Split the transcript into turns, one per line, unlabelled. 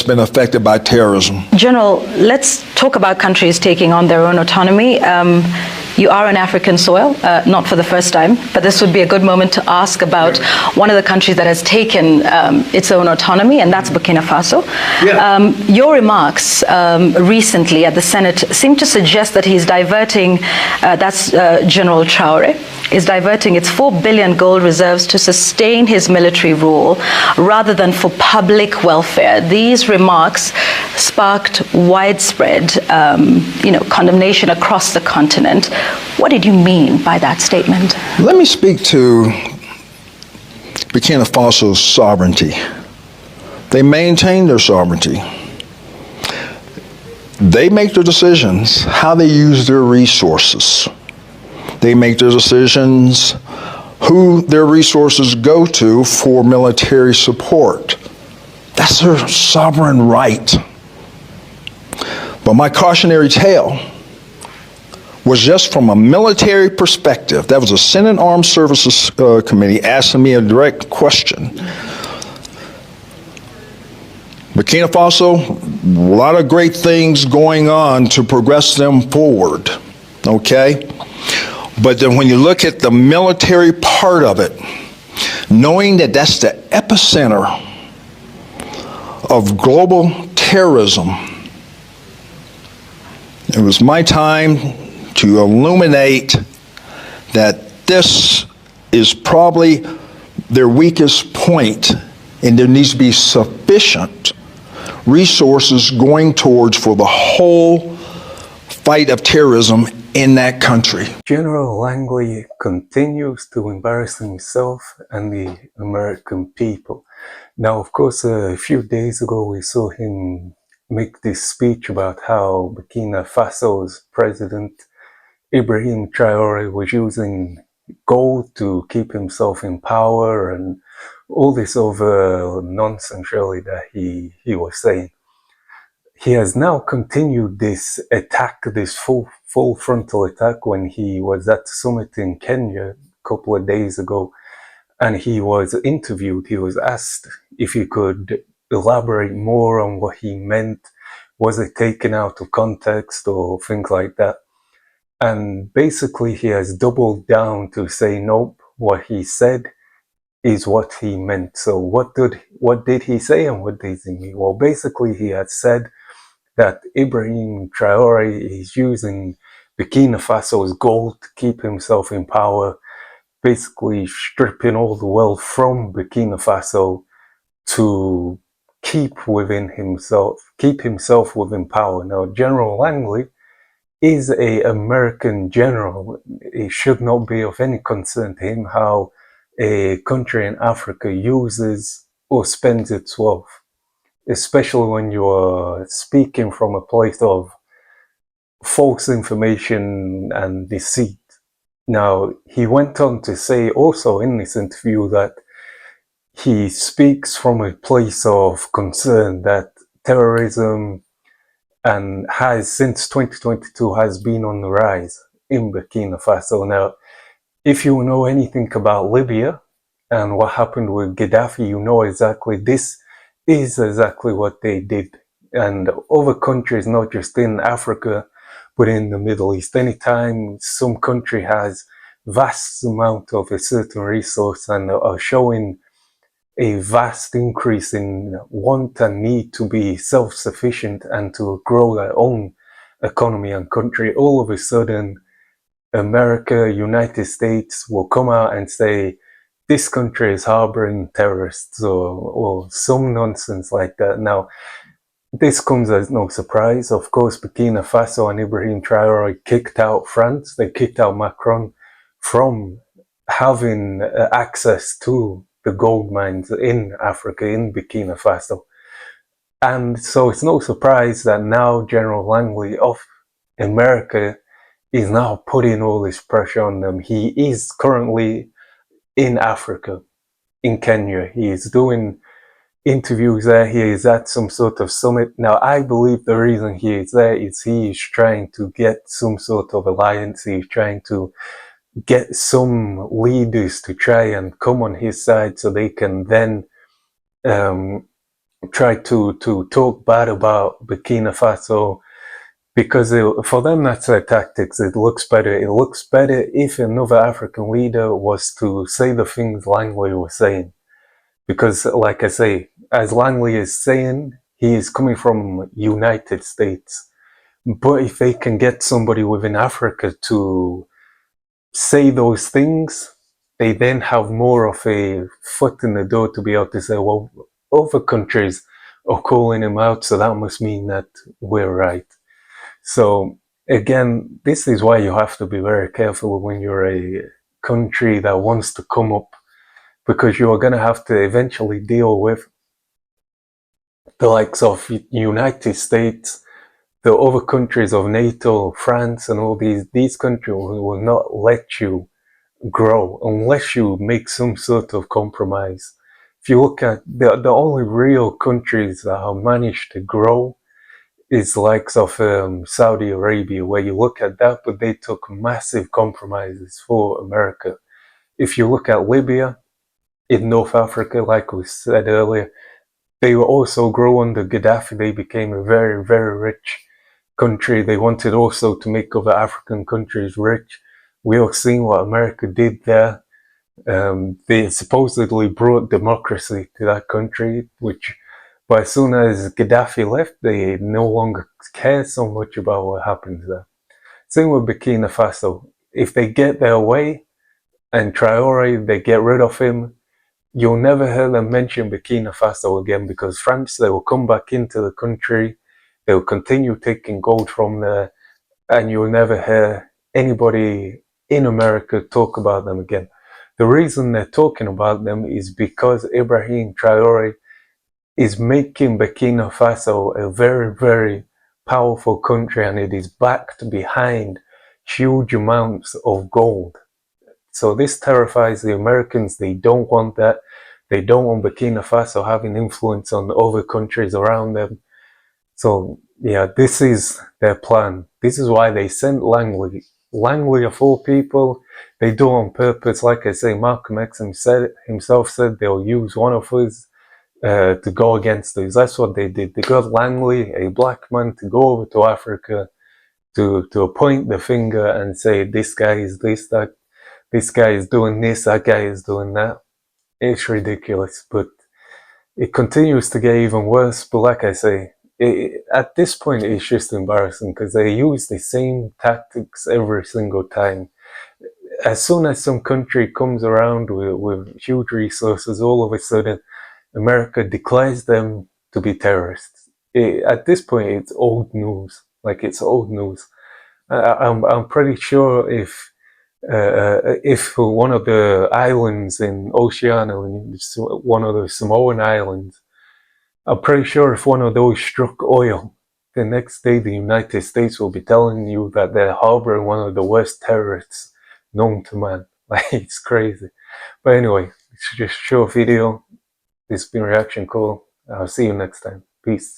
been affected by terrorism.
General, let's talk about countries taking on their own autonomy. You are on African soil, not for the first time, but this would be a good moment to ask about one of the countries that has taken its own autonomy, and that's Burkina Faso. Your remarks recently at the Senate seem to suggest that he's diverting, that's General Traore, is diverting its 4 billion gold reserves to sustain his military rule rather than for public welfare. These remarks sparked widespread condemnation across the continent. What did you mean by that statement?
Let me speak to Burkina Faso's sovereignty. They maintain their sovereignty. They make their decisions how they use their resources. They make their decisions who their resources go to for military support. That's their sovereign right. But my cautionary tale was just from a military perspective. That was a Senate Armed Services Committee asking me a direct question. Burkina Faso, a lot of great things going on to progress them forward, okay? But then when you look at the military part of it, knowing that that's the epicenter of global terrorism, it was my time to illuminate that this is probably their weakest point, and there needs to be sufficient resources going towards for the whole fight of terrorism in that country.
General Langley continues to embarrass himself and the American people. Now, of course, a few days ago we saw him make this speech about how Burkina Faso's president Ibrahim Traore was using gold to keep himself in power and all this other nonsense really that he was saying. He has now continued this attack, this full frontal attack, when he was at the summit in Kenya a couple of days ago, and he was interviewed. He was asked if he could elaborate more on what he meant. Was it taken out of context or things like that? And basically he has doubled down to say, nope, what he said is what he meant. So what did he say and what did he mean? Well, basically he had said that Ibrahim Traore is using Burkina Faso's gold to keep himself in power, basically stripping all the wealth from Burkina Faso to keep himself within power. Now, General Langley is an American general. It should not be of any concern to him how a country in Africa uses or spends its wealth, especially when you are speaking from a place of false information and deceit. Now, he went on to say also in this interview that he speaks from a place of concern that terrorism and has since 2022 has been on the rise in Burkina Faso. Now, if you know anything about Libya and what happened with Gaddafi, you know exactly this is exactly what they did. And other countries, not just in Africa, but in the Middle East, anytime some country has vast amount of a certain resource and are showing a vast increase in want and need to be self-sufficient and to grow their own economy and country, all of a sudden America, United States will come out and say this country is harboring terrorists or some nonsense like that. Now, this comes as no surprise. Of course, Burkina Faso and Ibrahim Traore kicked out France. They kicked out Macron from having access to the gold mines in Africa, in Burkina Faso. And so it's no surprise that now General Langley of America is now putting all this pressure on them. He is currently in Africa, in Kenya. He is doing interviews there. He is at some sort of summit. Now, I believe the reason he is there is he is trying to get some sort of alliance. He is trying to get some leaders to try and come on his side so they can then try to talk bad about Burkina Faso, because for them that's their tactics. It looks better. It looks better if another African leader was to say the things Langley was saying. Because, like I say, as Langley is saying, he is coming from United States. But if they can get somebody within Africa to say those things, they then have more of a foot in the door to be able to say, well, other countries are calling him out, so that must mean that we're right. So again, this is why you have to be very careful when you're a country that wants to come up, because you are going to have to eventually deal with the likes of United States, the other countries of NATO, France, and all these countries will not let you grow unless you make some sort of compromise. If you look at the only real countries that have managed to grow is likes of Saudi Arabia, where you look at that, but they took massive compromises for America. If you look at Libya in North Africa, like we said earlier, they were also grow under Gaddafi. They became a very, very rich country. They wanted also to make other African countries rich. We all seen what America did there. They supposedly brought democracy to that country, which, but as soon as Gaddafi left, they no longer care so much about what happens there. Same with Burkina Faso. If they get their way and Traore, they get rid of him, you'll never hear them mention Burkina Faso again, because France, they will come back into the country, they will continue taking gold from there, and you'll never hear anybody in America talk about them again. The reason they're talking about them is because Ibrahim Traore is making Burkina Faso a very, very powerful country, and it is backed behind huge amounts of gold. So this terrifies the Americans. They don't want that. They don't want Burkina Faso having influence on other countries around them. So yeah, this is their plan. This is why they sent Langley. Langley, of all people, they do on purpose. Like I say, Malcolm X himself said they'll use one of us to go against us. That's what they did. They got Langley, a black man, to go over to Africa to point the finger and say, this guy is this, that, this guy is doing this, that guy is doing that. It's ridiculous, but it continues to get even worse. But like I say, at this point, it's just embarrassing because they use the same tactics every single time. As soon as some country comes around with huge resources, all of a sudden, America declares them to be terrorists. At this point, it's old news. Like, it's old news. I'm pretty sure if one of the islands in Oceania, one of the Samoan islands, I'm pretty sure if one of those struck oil, the next day the United States will be telling you that they're harboring one of the worst terrorists known to man. Like, it's crazy. But anyway, it's just a short video. This has been Reaction Call. I'll see you next time. Peace.